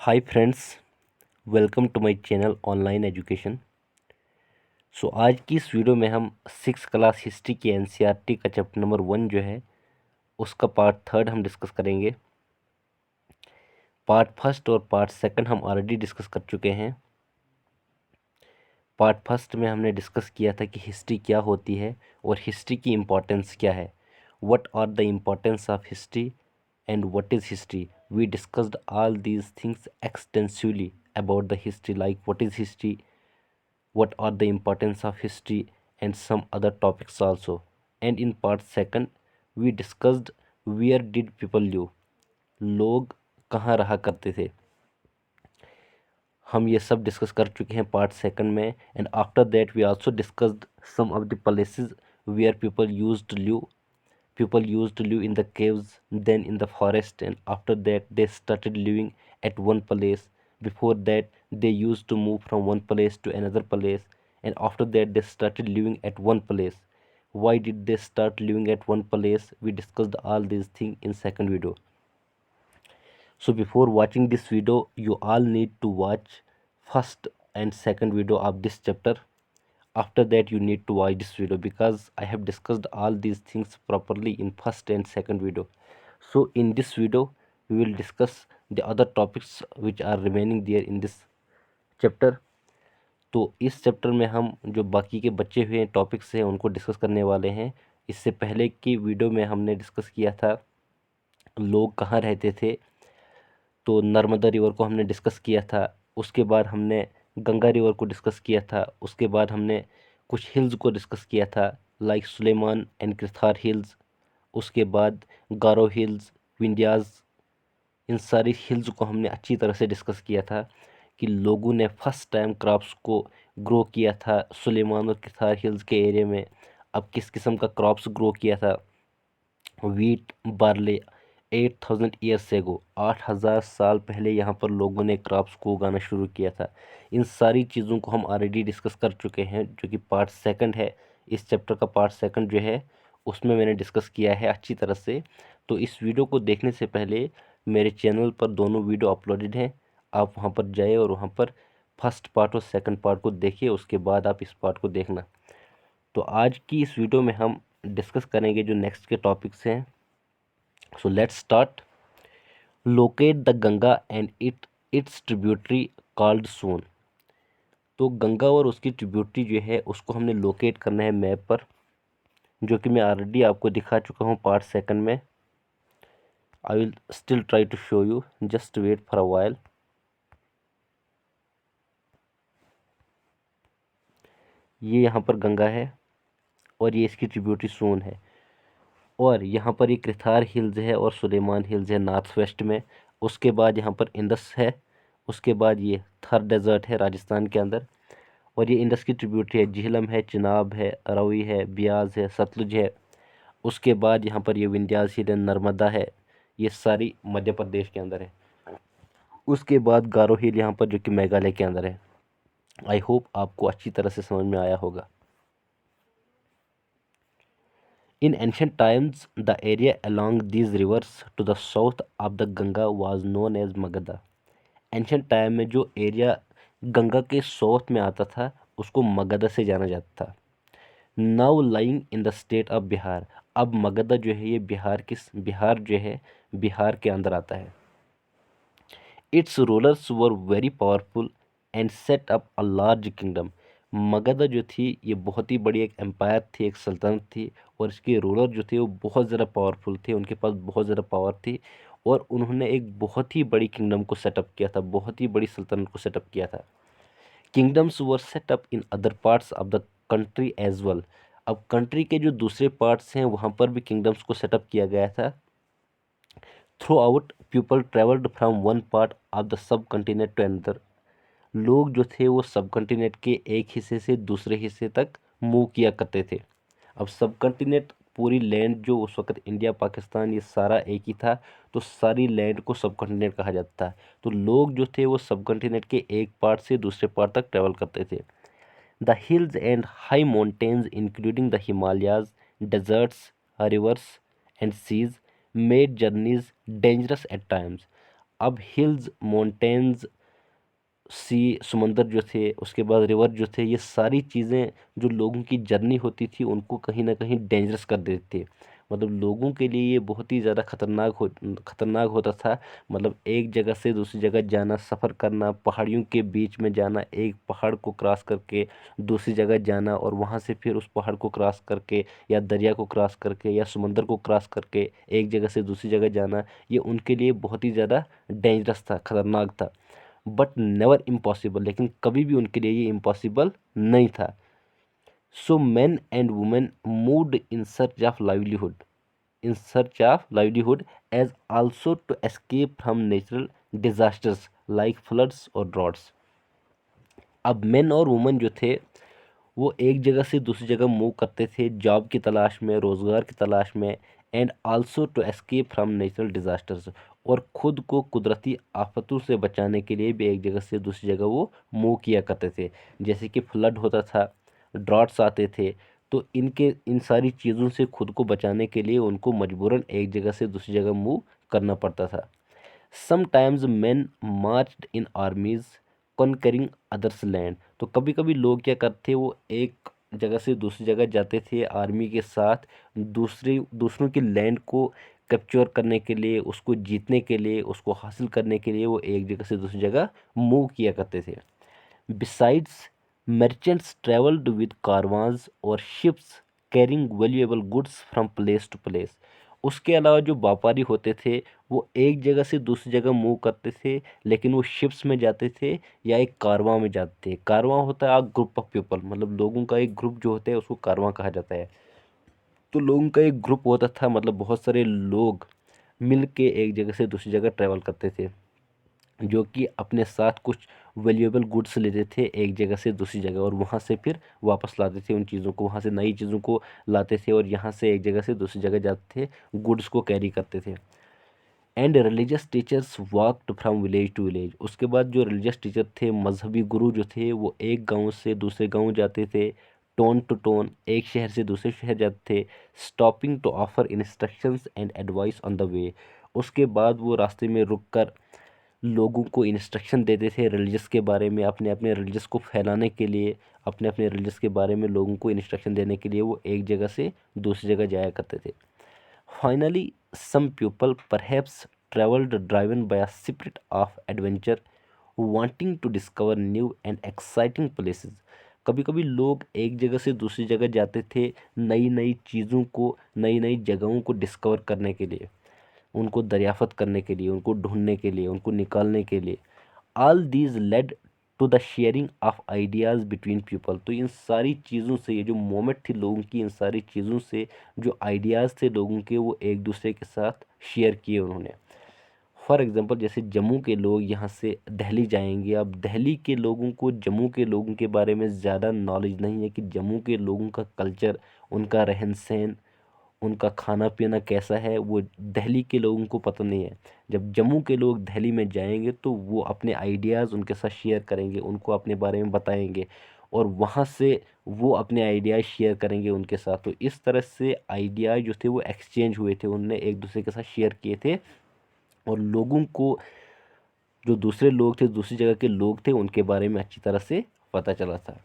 Hi friends, welcome to my channel online education. आज की इस वीडियो में हम 6 क्लास हिस्ट्री की एनसीईआरटी का चैप्टर नंबर 1 जो है उसका पार्ट 3 हम डिस्कस करेंगे। पार्ट फर्स्ट और पार्ट सेकंड हम ऑलरेडी डिस्कस कर चुके हैं। पार्ट फर्स्ट में हमने डिस्कस किया था कि हिस्ट्री क्या होती है और हिस्ट्री की इम्पोर्टेंस क्या है। What are the importance of history and what is history. We discussed all these things extensively about the history, like what is history, what are the importance of history, and some other topics also. And in part second we discussed where did people live, लोग कहाँ रहा करते थे। हम ये सब discuss कर चुके हैं पार्ट सेकंड में। And after that we also discussed some of the places where people used to live. People used to live in the caves, then in the forest, and after that they started living at one place. Before that they used to move from one place to another place, and after that they started living at one place. Why did they start living at one place? We discussed all these things in second video. So before watching this video you all need to watch first and second video of this chapter. After that you need to watch this video because I have discussed all these things properly in first and second video. So in this video we will discuss the other topics which are remaining there in this chapter. तो इस chapter में हम जो बाकी के बचे हुए topics हैं उनको डिस्कस करने वाले हैं। इससे पहले की वीडियो में हमने डिस्कस किया था लोग कहाँ रहते थे, तो नर्मदा रिवर को हमने डिस्कस किया था। उसके बाद हमने गंगा रिवर को डिस्कस किया था। उसके बाद हमने कुछ हिल्स को डिस्कस किया था लाइक सुलेमान एंड कृथार हिल्स। उसके बाद गारो हिल्स, विंध्याज, इन सारी हिल्स को हमने अच्छी तरह से डिस्कस किया था कि लोगों ने फर्स्ट टाइम क्रॉप्स को ग्रो किया था सुलेमान और कृथार हिल्स के एरिया में। अब किस किस्म का क्रॉप्स ग्रो किया था, वीट, बार्ले। 8000 ईयर्स एगो, 8000 साल पहले यहाँ पर लोगों ने क्रॉप्स को उगाना शुरू किया था। इन सारी चीज़ों को हम ऑलरेडी डिस्कस कर चुके हैं जो कि पार्ट सेकंड है। इस चैप्टर का पार्ट सेकंड जो है उसमें मैंने डिस्कस किया है अच्छी तरह से। तो इस वीडियो को देखने से पहले मेरे चैनल पर दोनों वीडियो अपलोडेड हैं, आप वहाँ पर जाए और वहाँ पर फर्स्ट पार्ट और सेकंड पार्ट को देखिए, उसके बाद आप इस पार्ट को देखना। तो आज की इस वीडियो में हम डिस्कस करेंगे जो नेक्स्ट के टॉपिक्स हैं। So let's start. Locate the Ganga and its tributary called Son. तो गंगा और उसकी ट्रिब्यूटरी जो है उसको हमने लोकेट करना है मैप पर, जो कि मैं ऑलरेडी आपको दिखा चुका हूँ पार्ट सेकंड में। I will still try to show you, just wait for a while. ये यहाँ पर गंगा है और ये इसकी ट्रिब्यूटरी सोन है, और यहाँ पर ये कृथार हिल्स है और सुलेमान हिल्स है नॉर्थ वेस्ट में। उसके बाद यहाँ पर इंडस है। उसके बाद ये थर डेजर्ट है राजस्थान के अंदर, और ये इंडस की ट्रिब्यूटरी है, झेलम है, चिनाब है, रावी है, ब्यास है, सतलुज है। उसके बाद यहाँ पर ये विंध्यास हिल है, नर्मदा है, ये सारी मध्य प्रदेश के अंदर है। उसके बाद गारो हिल यहाँ पर जो कि मेघालय के अंदर है। आई होप आपको अच्छी तरह से समझ में आया होगा। In ancient times, the area along these rivers to the south of the Ganga was known as Magadha. Ancient time में जो एरिया गंगा के साउथ में आता था उसको मगधा से जाना जाता था। Now lying in the state of Bihar. अब मगधा जो है ये बिहार जो है बिहार के अंदर आता है। It's rulers were very powerful and set up a large kingdom. Magadha जो थी ये बहुत ही बड़ी एक एम्पायर थी, एक सल्तनत थी, और इसके रूलर जो थे वो बहुत ज़्यादा पावरफुल थे, उनके पास बहुत ज़्यादा पावर थी, और उन्होंने एक बहुत ही बड़ी किंगडम को सेटअप किया था, बहुत ही बड़ी सल्तनत को सेटअप किया था। Kingdoms were set up in other parts of the country as well. अब कंट्री के जो दूसरे पार्ट्स हैं वहाँ पर भी किंगडम्स को सेटअप किया गया था। Throughout people travelled from one part of the subcontinent to another. लोग जो थे वो सब कंटिनेंट के एक हिस्से से दूसरे हिस्से तक मूव किया करते थे। अब सब कंटिनेंट पूरी लैंड जो उस वक्त इंडिया पाकिस्तान ये सारा एक ही था, तो सारी लैंड को सब कंटिनेंट कहा जाता है। तो लोग जो थे वो सब कंटिनेंट के एक पार्ट से दूसरे पार्ट तक ट्रेवल करते थे। The hills and high mountains including the Himalayas, deserts, rivers and seas made journeys dangerous at times. अब हिल्स, माउंटेन्स, सी, समंदर जो थे, उसके बाद रिवर जो थे, ये सारी चीज़ें जो लोगों की जर्नी होती थी उनको कहीं ना कहीं डेंजरस कर देते थे। मतलब लोगों के लिए ये बहुत ही ज़्यादा खतरनाक होता था। मतलब एक जगह से दूसरी जगह जाना, सफ़र करना, पहाड़ियों के बीच में जाना, एक पहाड़ को क्रॉस करके दूसरी जगह जाना, और वहाँ से फिर उस पहाड़ को क्रॉस करके या दरिया को क्रॉस करके या समंदर को क्रॉस करके एक जगह से दूसरी जगह जाना, ये उनके लिए बहुत ही ज़्यादा डेंजरस था, खतरनाक था। बट नेवर इम्पॉसिबल, लेकिन कभी भी उनके लिए ये इम्पॉसिबल नहीं था। So man and women moved in search of livelihood as also to escape from natural disasters like floods और ड्रॉट्स। अब मेन और वुमेन जो थे वो एक जगह से दूसरी जगह मूव करते थे, जॉब की तलाश में, रोज़गार की तलाश में, and also to escape from natural disasters, और खुद को कुदरती आफतों से बचाने के लिए भी एक जगह से दूसरी जगह वो मूव किया करते थे। जैसे कि फ्लड होता था, ड्रॉट्स आते थे, तो इन सारी चीज़ों से खुद को बचाने के लिए उनको मजबूरन एक जगह से दूसरी जगह मूव करना पड़ता था। Sometimes men marched in armies conquering others land. तो कभी कभी लोग क्या करते, वो एक जगह से दूसरी जगह जाते थे आर्मी के साथ, दूसरों की लैंड को कैप्चर करने के लिए, उसको जीतने के लिए, उसको हासिल करने के लिए वो एक जगह से दूसरी जगह मूव किया करते थे। Besides, merchants traveled with caravans or ships carrying valuable goods from place to place. उसके अलावा जो व्यापारी होते थे वो एक जगह से दूसरी जगह मूव करते थे, लेकिन वो शिप्स में जाते थे या एक कारवां में जाते थे। कारवां होता है ग्रुप ऑफ पीपल, मतलब लोगों का एक ग्रुप जो होता है उसको कारवां कहा जाता है। तो लोगों का एक ग्रुप होता था, मतलब बहुत सारे लोग मिल के एक जगह से दूसरी जगह ट्रैवल करते थे, जो कि अपने साथ कुछ वैल्यूएबल गुड्स लेते थे एक जगह से दूसरी जगह, और वहाँ से फिर वापस लाते थे उन चीज़ों को, वहाँ से नई चीज़ों को लाते थे, और यहाँ से एक जगह से दूसरी जगह जाते थे, गुड्स को कैरी करते थे। And religious teachers walked from village to village. उसके बाद जो रिलीजियस टीचर थे, मजहबी गुरु जो थे, वो एक गांव से दूसरे गांव जाते थे, टोन टू टोन, एक शहर से दूसरे शहर जाते थे, stopping to offer instructions and advice on the way. उसके बाद वो रास्ते में रुक कर लोगों को इंस्ट्रक्शन देते थे रिलीजियस के बारे में, अपने अपने रिलीजियस को फैलाने के लिए, अपने अपने रिलीजियस के बारे में लोगों को इंस्ट्रक्शन देने के लिए वो एक जगह से दूसरी जगह जाया करते थे। Finally some people perhaps travelled driven by a spirit of adventure wanting to discover new and exciting places. कभी कभी लोग एक जगह से दूसरी जगह जाते थे नई नई चीज़ों को, नई नई जगहों को डिस्कवर करने के लिए, उनको दरियाफ़त करने के लिए, उनको ढूंढने के लिए, उनको निकालने के लिए। All these led to the sharing of ideas between people. तो इन सारी चीज़ों से, ये जो मोमेंट थी लोगों की, इन सारी चीज़ों से जो आइडियाज़ थे लोगों के, वो एक दूसरे के साथ शेयर किए उन्होंने। फॉर एग्ज़ाम्पल, जैसे जम्मू के लोग यहाँ से दिल्ली जाएंगे, अब दिल्ली के लोगों को जम्मू के लोगों के बारे में ज़्यादा नॉलेज नहीं है कि जम्मू के लोगों का कल्चर, उनका रहन सहन, उनका खाना पीना कैसा है, वो दिल्ली के लोगों को पता नहीं है। जब जम्मू के लोग दिल्ली में जाएंगे तो वो अपने आइडियाज़ उनके साथ शेयर करेंगे, उनको अपने बारे में बताएंगे, और वहाँ से वो अपने आइडियाज़ शेयर करेंगे उनके साथ। तो इस तरह से आइडियाज़ जो थे वो एक्सचेंज हुए थे, उनने एक दूसरे के साथ शेयर किए थे, और लोगों को, जो दूसरे लोग थे, दूसरी जगह के लोग थे, उनके बारे में अच्छी तरह से पता चला था।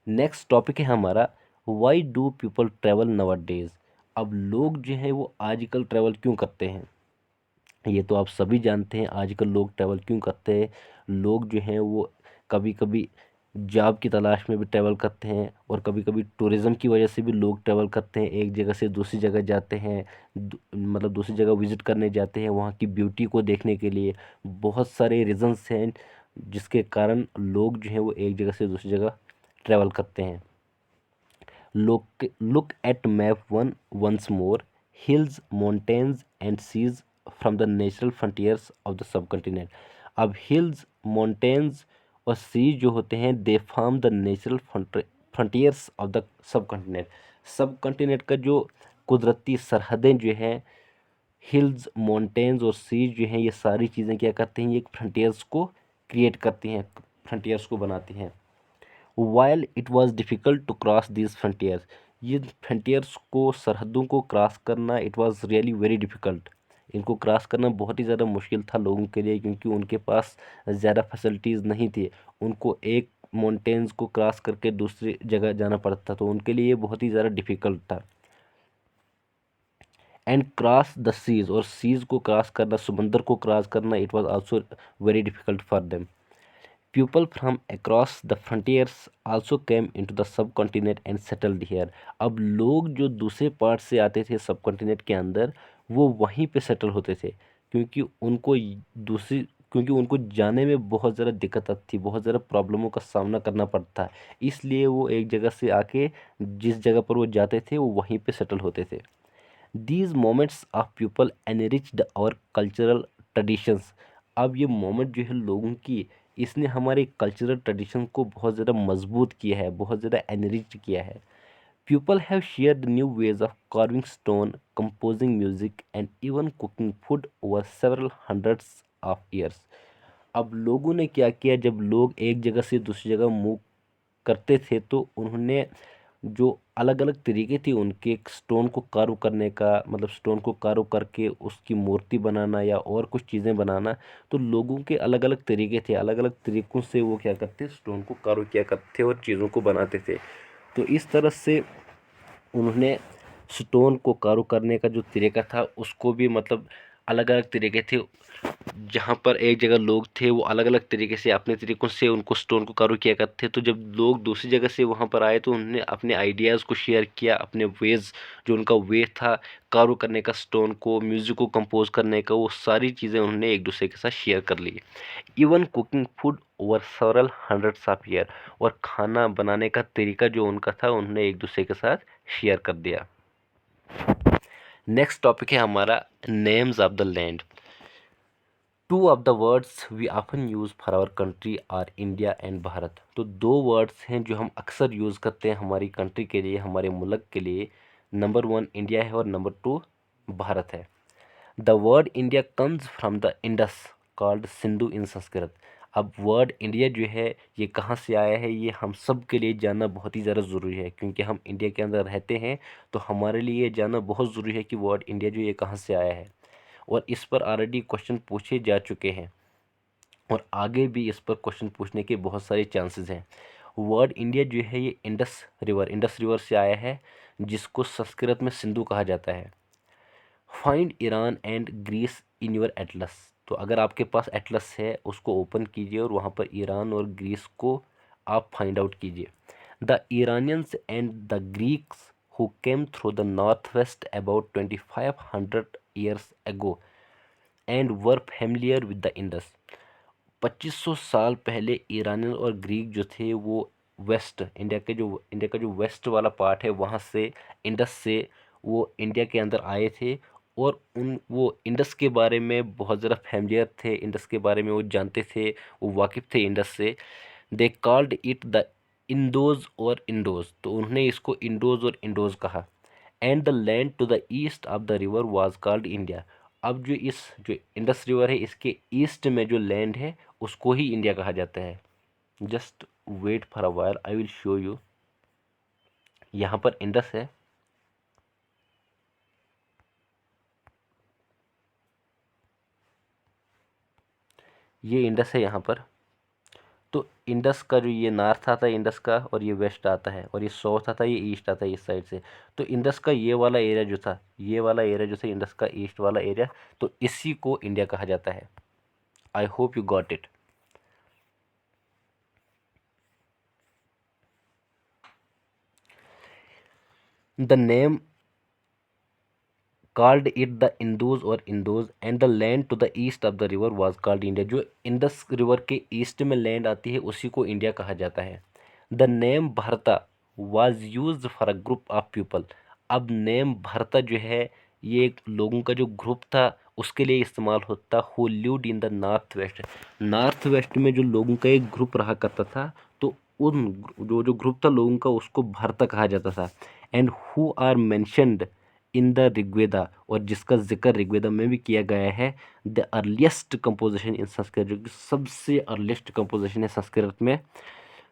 नेक्स्ट टॉपिक है हमारा, वाई डू पीपल ट्रैवल नवर डेज। अब लोग जो हैं वो आजकल ट्रैवल क्यों करते हैं, ये तो आप सभी जानते हैं आजकल लोग ट्रैवल क्यों करते हैं। लोग जो हैं वो कभी कभी जॉब की तलाश में भी ट्रैवल करते हैं, और कभी कभी टूरिज़्म की वजह से भी लोग ट्रैवल करते हैं, एक जगह से दूसरी जगह जाते हैं, मतलब दूसरी जगह विज़िट करने जाते हैं वहाँ की ब्यूटी को देखने के लिए। बहुत सारे रीज़न्स हैं जिसके कारण लोग जो हैं वो एक जगह से दूसरी जगह ट्रैवल करते हैं। Look at map one once more. Hills, mountains, and seas from the natural frontiers of the subcontinent. अब hills, mountains और seas जो होते हैं, they form the natural frontiers of the subcontinent. Subcontinent का जो कुदरती सरहदें जो हैं, हिल्स, माउंटेन्स और सीज जो हैं, ये सारी चीज़ें क्या करती हैं, ये एक फ्रंटियर्स को क्रिएट करती हैं, फ्रंटियर्स को बनाती हैं। While it was difficult to cross this frontiers, ये फ्रंटियर्स को, सरहदों को क्रॉस करना, it was really very difficult, इनको क्रॉस करना बहुत ही ज़्यादा मुश्किल था लोगों के लिए, क्योंकि उनके पास ज़्यादा फैसिलिटीज़ नहीं थी। उनको एक माउंटेन्स को क्रॉस करके दूसरी जगह जाना पड़ता, तो उनके लिए ये बहुत ही ज़्यादा डिफ़िकल्ट था। एंड क्रॉस द सीज, और सीज को क्रॉस करना, समंदर को क्रॉस करना, it was also very difficult for them. People from across the frontiers also came into the sub continent and settled here. अब लोग जो दूसरे पार्ट से आते थे सब कॉन्टिनेंट के अंदर, वो वहीं पे सेटल होते थे, क्योंकि उनको दूसरी क्योंकि उनको जाने में बहुत ज़्यादा दिक्कत आती थी, बहुत ज़्यादा प्रॉब्लमों का सामना करना पड़ता है। इसलिए वो एक जगह से आके जिस जगह पर वो जाते थे वो वहीं पे सेटल होते थे। These moments of people enriched our cultural traditions। अब ये मोमेंट जो है लोगों की, इसने हमारे कल्चरल ट्रेडिशन को बहुत ज़्यादा मजबूत किया है, बहुत ज़्यादा एनरिच किया है। People have shared new ways of carving stone, composing music and even cooking food over several hundreds of years। अब लोगों ने क्या किया, जब लोग एक जगह से दूसरी जगह मूव करते थे तो उन्होंने जो अलग अलग तरीके थे उनके स्टोन को कार्व करने का, मतलब स्टोन को कार्व करके उसकी मूर्ति बनाना या और कुछ चीज़ें बनाना, तो लोगों के अलग अलग तरीके थे, अलग अलग तरीक़ों से वो क्या करते, स्टोन को कार्व किया करते थे और चीज़ों को बनाते थे। तो इस तरह से उन्होंने स्टोन को कार्व करने का जो तरीका था उसको भी, मतलब अलग अलग तरीके थे। जहाँ पर एक जगह लोग थे वो अलग अलग तरीके से अपने तरीक़ों से उनको स्टोन को कार्व किया करते थे। तो जब लोग दूसरी जगह से वहाँ पर आए तो उन्होंने अपने आइडियाज़ को शेयर किया, अपने वेज़, जो उनका वे था कार्व करने का, स्टोन को, म्यूज़िक को कंपोज करने का, वो सारी चीज़ें उन्होंने एक दूसरे के साथ शेयर कर ली। Even cooking food over several hundreds of year, और खाना बनाने का तरीका जो उनका था उन्होंने एक दूसरे के साथ शेयर कर दिया। नेक्स्ट टॉपिक है हमारा names of the land. Two of the words we often use for our country are India and Bharat. तो दो वर्ड्स हैं जो हम अक्सर यूज़ करते हैं हमारी कंट्री के लिए, हमारे मुल्क के लिए। नंबर 1 इंडिया है और नंबर 2 भारत है। The word India comes from the Indus called Sindhu in Sanskrit. अब वर्ड इंडिया जो है ये कहाँ से आया है, ये हम सब के लिए जानना बहुत ही ज़्यादा ज़रूरी है, क्योंकि हम इंडिया के अंदर रहते हैं, तो हमारे लिए ये जानना बहुत ज़रूरी है कि वर्ड इंडिया जो ये कहाँ से आया है। और इस पर ऑलरेडी क्वेश्चन पूछे जा चुके हैं और आगे भी इस पर क्वेश्चन पूछने के बहुत सारे चांसेस हैं। वर्ड इंडिया जो है ये इंडस रिवर से आया है, जिसको संस्कृत में सिंधु कहा जाता है। Find Iran and Greece in your atlas. तो अगर आपके पास एटलस है उसको ओपन कीजिए और वहाँ पर ईरान और ग्रीस को आप फाइंड आउट कीजिए। The Iranians and the Greeks who came through the northwest about 2500 years ago and were familiar with the Indus। 2500 साल पहले ईरानियन और ग्रीक जो थे वो वेस्ट इंडिया का जो वेस्ट वाला पार्ट है वहाँ से, इंडस से वो इंडिया के अंदर आए थे, और वो इंडस के बारे में बहुत ज़्यादा फैमिलियर थे, इंडस के बारे में वो जानते थे, वो वाकिफ़ थे इंडस से। They called it the Indos और इंडोज, तो उन्होंने इसको इंडोज और इंडोज कहा। And the land to the east of the river was called India. अब जो इंडस रिवर है इसके ईस्ट में जो लैंड है उसको ही इंडिया कहा जाता है। Just wait for a while, I will show you. यहाँ पर इंडस है, ये इंडस है यहाँ पर। तो इंडस का जो ये नॉर्थ आता है इंडस का, और ये वेस्ट आता है, और ये साउथ आता है, ये ईस्ट आता है इस साइड से। तो इंडस का ये वाला एरिया जो था, ये वाला एरिया जो था इंडस का ईस्ट वाला एरिया, तो इसी को इंडिया कहा जाता है। I hope you got it. The name called it the Indus और Indus and the land to the east of the river was called India। जो इंडस रिवर के ईस्ट में लैंड आती है उसी को इंडिया कहा जाता है। द नेम भारता was used for a group of people। अब नेम भारता जो है ये एक लोगों का जो ग्रुप था उसके लिए इस्तेमाल होता, who lived in the north west में जो लोगों का एक ग्रुप रहा करता था, तो उन जो ग्रुप था लोगों का उसको भारता कहा जाता था। And who are mentioned in the Rigveda, और जिसका जिक्र ऋग्वेदा में भी किया गया है। The earliest composition in Sanskrit, जो कि सबसे अर्लीस्ट कंपोजिशन है संस्कृत में,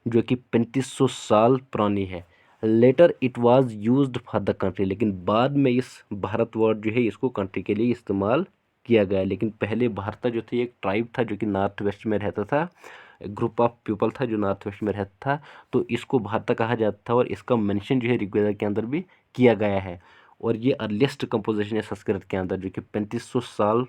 जो कि 3500 साल पुरानी है। Later it was used for the country, लेकिन बाद में इस भारत वर्ड जो है इसको कंट्री के लिए इस्तेमाल किया गया। लेकिन पहले भारता जो थी एक ट्राइब था जो कि नॉर्थ वेस्ट में रहता था, ग्रुप ऑफ पीपल था जो नॉर्थ वेस्ट में रहता था, तो इसको भारता कहा जाता था और इसका मेंशन जो है ऋग्वेद के अंदर भी किया गया है। और ये अर्लीस्ट कंपोजिशन है संस्कृत के अंदर जो कि 3500 साल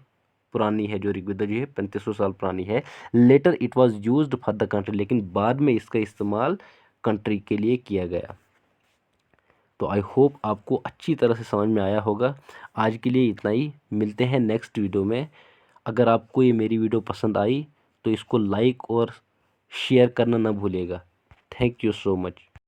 पुरानी है। जो ऋग्वेद जो है 3500 साल पुरानी है। Later it was used for the country, लेकिन बाद में इसका इस्तेमाल कंट्री के लिए किया गया। तो आई होप आपको अच्छी तरह से समझ में आया होगा। आज के लिए इतना ही, मिलते हैं नेक्स्ट वीडियो में। अगर आपको ये मेरी वीडियो पसंद आई तो इसको लाइक और शेयर करना ना भूलिएगा। Thank you so much.